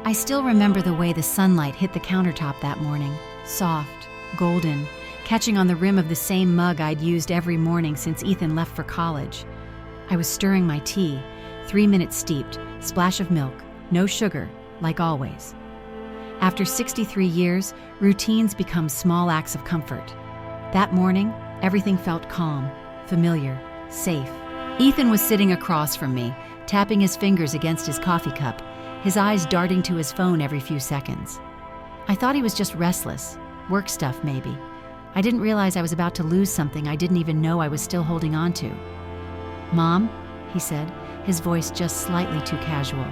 I still remember the way the sunlight hit the countertop that morning, soft, golden, catching on the rim of the same mug I'd used every morning since Ethan left for college. I was stirring my tea, 3 minutes steeped, splash of milk, no sugar, like always. After 63 years, routines become small acts of comfort. That morning, everything felt calm, familiar, safe. Ethan was sitting across from me, tapping his fingers against his coffee cup, his eyes darting to his phone every few seconds. I thought he was just restless, work stuff maybe. I didn't realize I was about to lose something I didn't even know I was still holding on to. "Mom," he said, his voice just slightly too casual.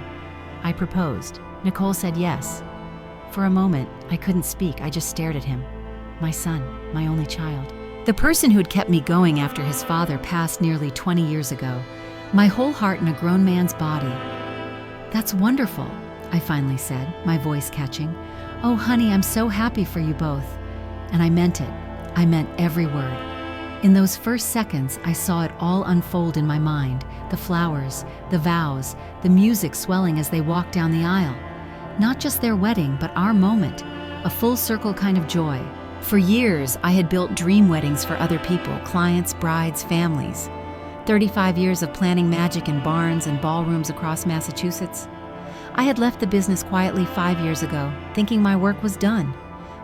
I proposed. Nicole said yes. For a moment, I couldn't speak, I just stared at him. My son, my only child. The person who'd kept me going after his father passed nearly 20 years ago. My whole heart in a grown man's body. "That's wonderful," I finally said, my voice catching. "Oh, honey, I'm so happy for you both." And I meant it. I meant every word. In those first seconds, I saw it all unfold in my mind, the flowers, the vows, the music swelling as they walked down the aisle. Not just their wedding, but our moment, a full circle kind of joy. For years, I had built dream weddings for other people, clients, brides, families. 35 years of planning magic in barns and ballrooms across Massachusetts. I had left the business quietly 5 years ago, thinking my work was done.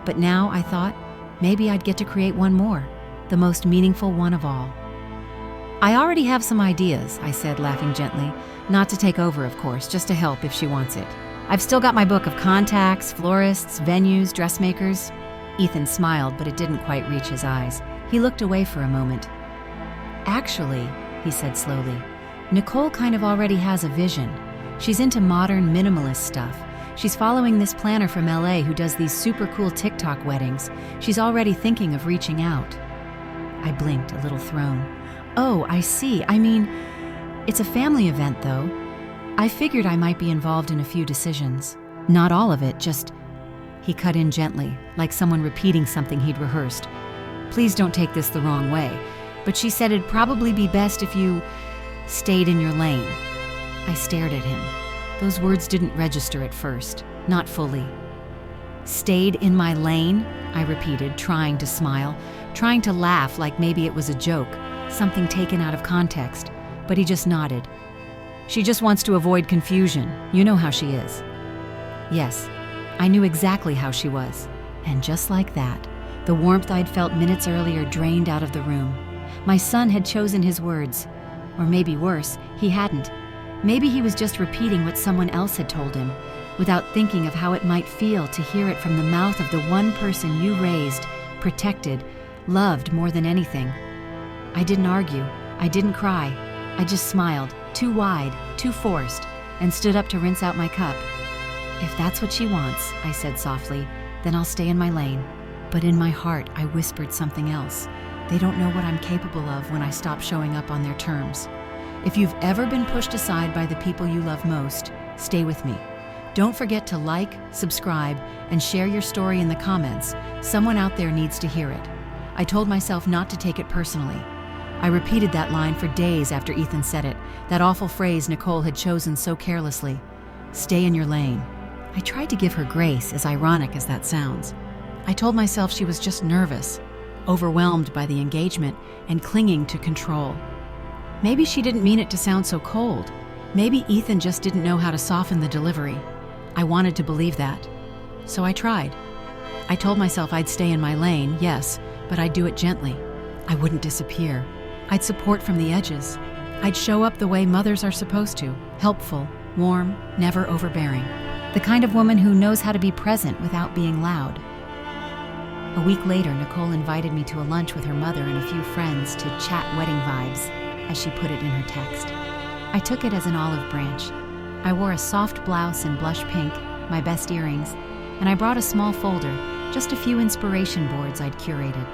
But now I thought, maybe I'd get to create one more, the most meaningful one of all. "I already have some ideas," I said, laughing gently. Not to take over, of course, just to help if she wants it. "I've still got my book of contacts, florists, venues, dressmakers." Ethan smiled, but it didn't quite reach his eyes. He looked away for a moment. "Actually," he said slowly, "Nicole kind of already has a vision. She's into modern minimalist stuff. She's following this planner from LA who does these super cool TikTok weddings. She's already thinking of reaching out." I blinked, a little thrown. "Oh, I see. I mean, it's a family event, though. I figured I might be involved in a few decisions. Not all of it, just..." He cut in gently, like someone repeating something he'd rehearsed. "Please don't take this the wrong way, but she said it'd probably be best if you stayed in your lane." I stared at him. Those words didn't register at first, not fully. "Stayed in my lane?" I repeated, trying to smile, trying to laugh like maybe it was a joke, something taken out of context, but he just nodded. "She just wants to avoid confusion. You know how she is." Yes, I knew exactly how she was. And just like that, the warmth I'd felt minutes earlier drained out of the room. My son had chosen his words. Or maybe worse, he hadn't. Maybe he was just repeating what someone else had told him, without thinking of how it might feel to hear it from the mouth of the one person you raised, protected, loved more than anything. I didn't argue. I didn't cry. I just smiled, too wide, too forced, and stood up to rinse out my cup. "If that's what she wants," I said softly, "then I'll stay in my lane." But in my heart, I whispered something else. They don't know what I'm capable of when I stop showing up on their terms. If you've ever been pushed aside by the people you love most, stay with me. Don't forget to like, subscribe, and share your story in the comments. Someone out there needs to hear it. I told myself not to take it personally. I repeated that line for days after Ethan said it, that awful phrase Nicole had chosen so carelessly. Stay in your lane. I tried to give her grace, as ironic as that sounds. I told myself she was just nervous, overwhelmed by the engagement, and clinging to control. Maybe she didn't mean it to sound so cold. Maybe Ethan just didn't know how to soften the delivery. I wanted to believe that. So I tried. I told myself I'd stay in my lane, yes, but I'd do it gently. I wouldn't disappear. I'd support from the edges. I'd show up the way mothers are supposed to, helpful, warm, never overbearing. The kind of woman who knows how to be present without being loud. A week later, Nicole invited me to a lunch with her mother and a few friends to chat wedding vibes, as she put it in her text. I took it as an olive branch. I wore a soft blouse in blush pink, my best earrings, and I brought a small folder, just a few inspiration boards I'd curated.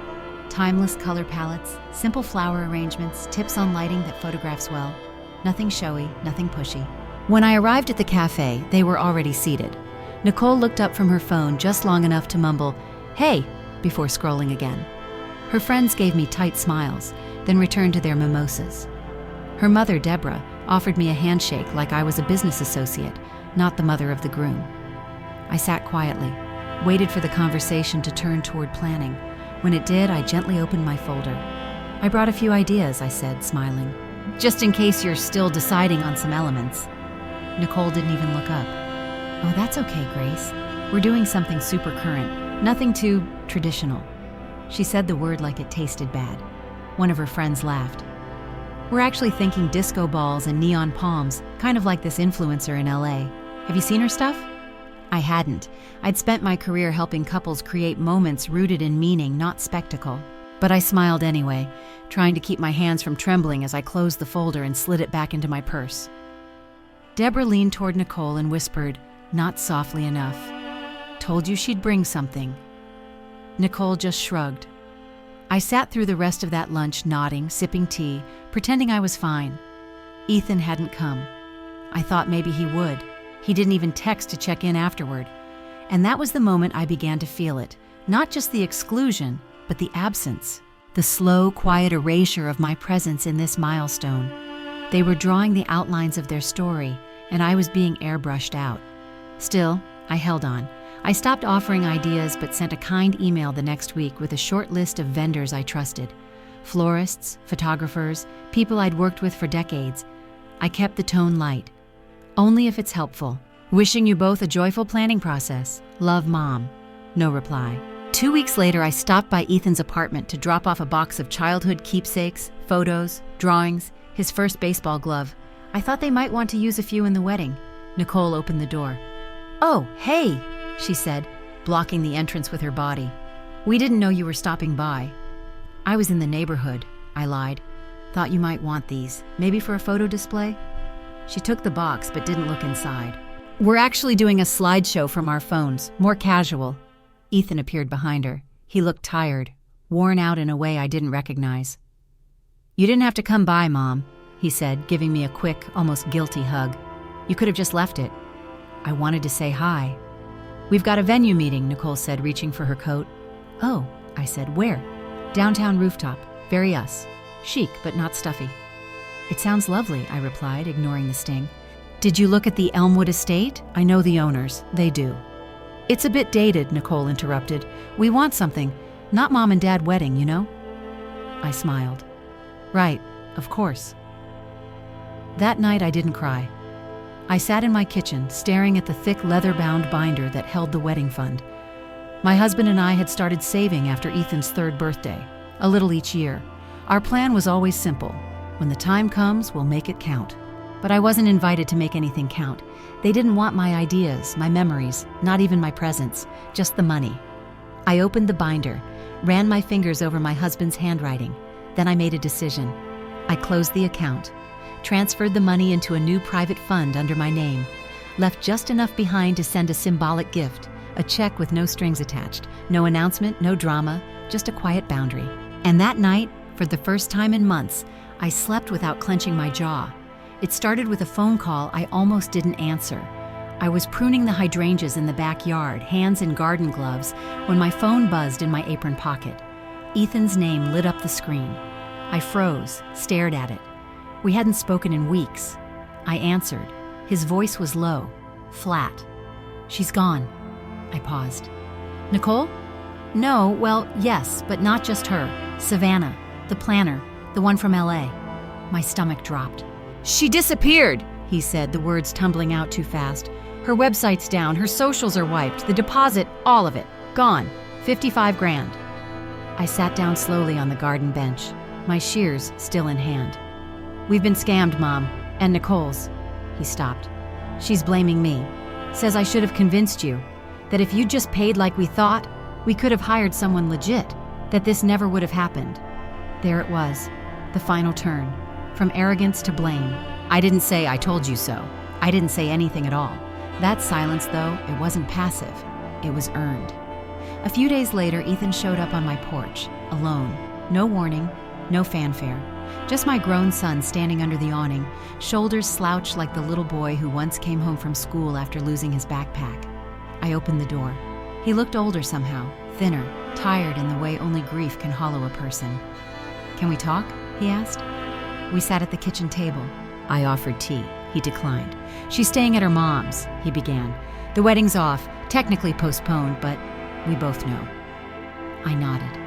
Timeless color palettes, simple flower arrangements, tips on lighting that photographs well. Nothing showy, nothing pushy. When I arrived at the cafe, they were already seated. Nicole looked up from her phone just long enough to mumble, "Hey," before scrolling again. Her friends gave me tight smiles, then returned to their mimosas. Her mother, Deborah, offered me a handshake like I was a business associate, not the mother of the groom. I sat quietly, waited for the conversation to turn toward planning. When it did, I gently opened my folder. I brought a few ideas, I said, smiling. Just in case you're still deciding on some elements. Nicole didn't even look up. Oh, that's okay, Grace. We're doing something super current, nothing too traditional. She said the word like it tasted bad. One of her friends laughed. We're actually thinking disco balls and neon palms, kind of like this influencer in LA. Have you seen her stuff? I hadn't. I'd spent my career helping couples create moments rooted in meaning, not spectacle. But I smiled anyway, trying to keep my hands from trembling as I closed the folder and slid it back into my purse. Deborah leaned toward Nicole and whispered, not softly enough, "Told you she'd bring something." Nicole just shrugged. I sat through the rest of that lunch nodding, sipping tea, pretending I was fine. Ethan hadn't come. I thought maybe he would. He didn't even text to check in afterward. And that was the moment I began to feel it, not just the exclusion, but the absence, the slow, quiet erasure of my presence in this milestone. They were drawing the outlines of their story, and I was being airbrushed out. Still, I held on. I stopped offering ideas but sent a kind email the next week with a short list of vendors I trusted. Florists, photographers, people I'd worked with for decades. I kept the tone light. Only if it's helpful. Wishing you both a joyful planning process. Love, Mom. No reply. 2 weeks later, I stopped by Ethan's apartment to drop off a box of childhood keepsakes, photos, drawings, his first baseball glove. I thought they might want to use a few in the wedding. Nicole opened the door. "Oh, hey," she said, blocking the entrance with her body. "We didn't know you were stopping by." "I was in the neighborhood," I lied. "Thought you might want these. Maybe for a photo display?" She took the box but didn't look inside. "We're actually doing a slideshow from our phones, more casual." Ethan appeared behind her. He looked tired, worn out in a way I didn't recognize. "You didn't have to come by, Mom," he said, giving me a quick, almost guilty hug. "You could have just left it." I wanted to say hi. "We've got a venue meeting," Nicole said, reaching for her coat. "Oh," I said, "where?" "Downtown rooftop. Very us. Chic, but not stuffy." "It sounds lovely," I replied, ignoring the sting. "Did you look at the Elmwood estate? I know the owners. They do." "It's a bit dated," Nicole interrupted. "We want something. Not mom and dad wedding, you know?" I smiled. "Right, of course." That night I didn't cry. I sat in my kitchen, staring at the thick leather-bound binder that held the wedding fund. My husband and I had started saving after Ethan's 3rd birthday, a little each year. Our plan was always simple. When the time comes, we'll make it count. But I wasn't invited to make anything count. They didn't want my ideas, my memories, not even my presents, just the money. I opened the binder, ran my fingers over my husband's handwriting. Then I made a decision. I closed the account, transferred the money into a new private fund under my name, left just enough behind to send a symbolic gift, a check with no strings attached, no announcement, no drama, just a quiet boundary. And that night, for the first time in months, I slept without clenching my jaw. It started with a phone call I almost didn't answer. I was pruning the hydrangeas in the backyard, hands in garden gloves, when my phone buzzed in my apron pocket. Ethan's name lit up the screen. I froze, stared at it. We hadn't spoken in weeks. I answered. His voice was low, flat. "She's gone." I paused. "Nicole?" "No, well, yes, but not just her. Savannah, the planner, the one from LA. My stomach dropped. "She disappeared," he said, the words tumbling out too fast. "Her website's down, her socials are wiped, the deposit, all of it, gone. 55 grand. I sat down slowly on the garden bench, my shears still in hand. "We've been scammed, Mom, and Nicole's." He stopped. "She's blaming me. Says I should have convinced you. That if you just paid like we thought, we could have hired someone legit. That this never would have happened." There it was, the final turn. From arrogance to blame. I didn't say "I told you so." I didn't say anything at all. That silence, though, it wasn't passive. It was earned. A few days later, Ethan showed up on my porch, alone. No warning, no fanfare. Just my grown son standing under the awning, shoulders slouched like the little boy who once came home from school after losing his backpack. I opened the door. He looked older somehow, thinner, tired in the way only grief can hollow a person. "Can we talk?" he asked. We sat at the kitchen table. I offered tea. He declined. "She's staying at her mom's," he began. "The wedding's off. Technically postponed, but we both know. I nodded.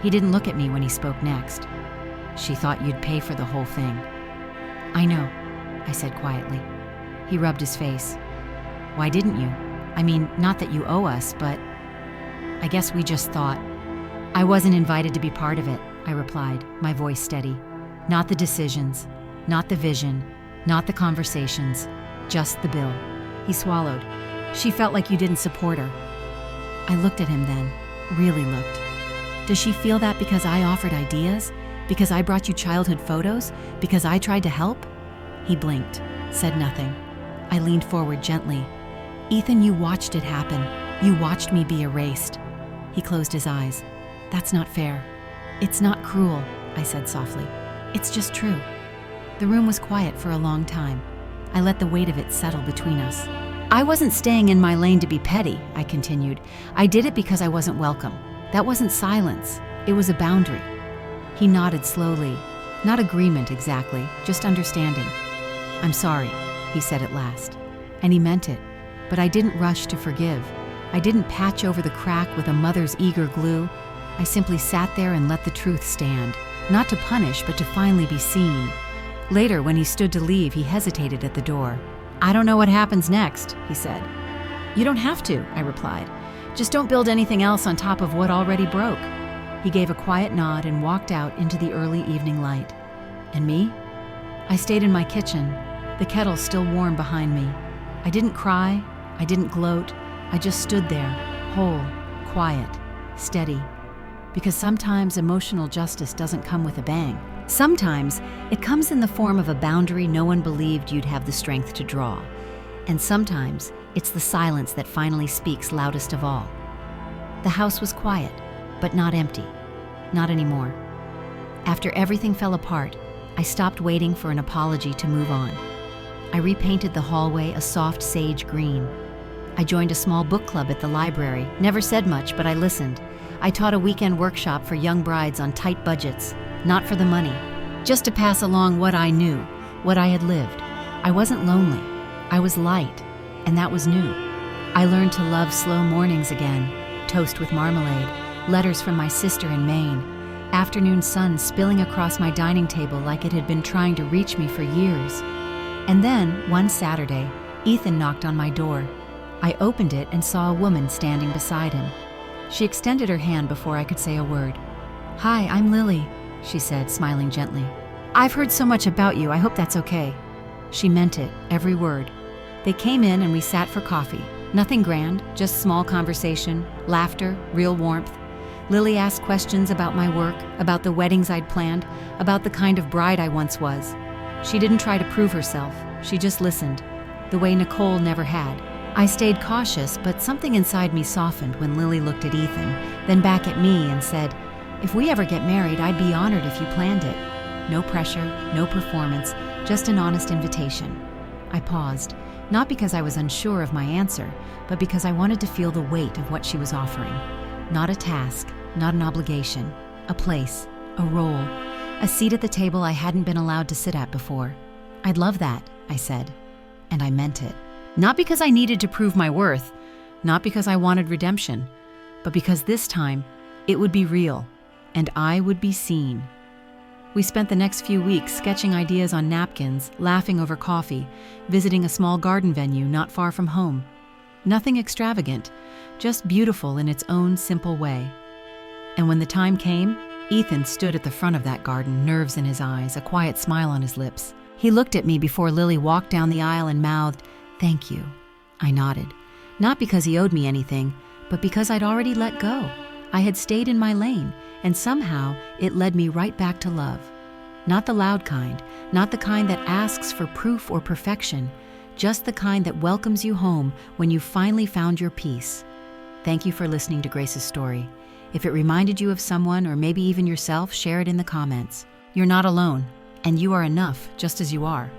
He didn't look at me when he spoke next. She thought you'd pay for the whole thing. I know, I said quietly. He rubbed his face. Why didn't you? I mean, not that you owe us, but I guess we just thought. I wasn't invited to be part of it, I replied, my voice steady. Not the decisions, not the vision, not the conversations, just the bill. He swallowed. She felt like you didn't support her. I looked at him then, really looked. Does she feel that because I offered ideas? Because I brought you childhood photos? Because I tried to help? He blinked, said nothing. I leaned forward gently. Ethan, you watched it happen. You watched me be erased. He closed his eyes. That's not fair. It's not cruel, I said softly. It's just true. The room was quiet for a long time. I let the weight of it settle between us. I wasn't staying in my lane to be petty, I continued. I did it because I wasn't welcome. That wasn't silence. It was a boundary. He nodded slowly. Not agreement exactly, just understanding. I'm sorry, he said at last. And he meant it. But I didn't rush to forgive. I didn't patch over the crack with a mother's eager glue. I simply sat there and let the truth stand. Not to punish, but to finally be seen. Later, when he stood to leave, he hesitated at the door. I don't know what happens next, he said. You don't have to, I replied. Just don't build anything else on top of what already broke. He gave a quiet nod and walked out into the early evening light. And me? I stayed in my kitchen, the kettle still warm behind me. I didn't cry, I didn't gloat, I just stood there, whole, quiet, steady. Because sometimes emotional justice doesn't come with a bang. Sometimes it comes in the form of a boundary no one believed you'd have the strength to draw. And sometimes it's the silence that finally speaks loudest of all. The house was quiet, but not empty. Not anymore. After everything fell apart, I stopped waiting for an apology to move on. I repainted the hallway a soft sage green. I joined a small book club at the library, never said much, but I listened. I taught a weekend workshop for young brides on tight budgets, not for the money, just to pass along what I knew, what I had lived. I wasn't lonely. I was light, and that was new. I learned to love slow mornings again, toast with marmalade, letters from my sister in Maine, afternoon sun spilling across my dining table like it had been trying to reach me for years. And then, one Saturday, Ethan knocked on my door. I opened it and saw a woman standing beside him. She extended her hand before I could say a word. Hi, I'm Lily, she said, smiling gently. I've heard so much about you, I hope that's okay. She meant it, every word. They came in and we sat for coffee. Nothing grand, just small conversation, laughter, real warmth. Lily asked questions about my work, about the weddings I'd planned, about the kind of bride I once was. She didn't try to prove herself, she just listened, the way Nicole never had. I stayed cautious, but something inside me softened when Lily looked at Ethan, then back at me and said, if we ever get married, I'd be honored if you planned it. No pressure, no performance, just an honest invitation. I paused, not because I was unsure of my answer, but because I wanted to feel the weight of what she was offering. Not a task, not an obligation, a place, a role, a seat at the table I hadn't been allowed to sit at before. I'd love that, I said, and I meant it. Not because I needed to prove my worth, not because I wanted redemption, but because this time it would be real, and I would be seen. We spent the next few weeks sketching ideas on napkins, laughing over coffee, visiting a small garden venue not far from home. Nothing extravagant, just beautiful in its own simple way. And when the time came, Ethan stood at the front of that garden, nerves in his eyes, a quiet smile on his lips. He looked at me before Lily walked down the aisle and mouthed, "Thank you." I nodded, not because he owed me anything, but because I'd already let go. I had stayed in my lane, and somehow it led me right back to love. Not the loud kind, not the kind that asks for proof or perfection, just the kind that welcomes you home when you finally found your peace. Thank you for listening to Grace's story. If it reminded you of someone or maybe even yourself, share it in the comments. You're not alone, and you are enough just as you are.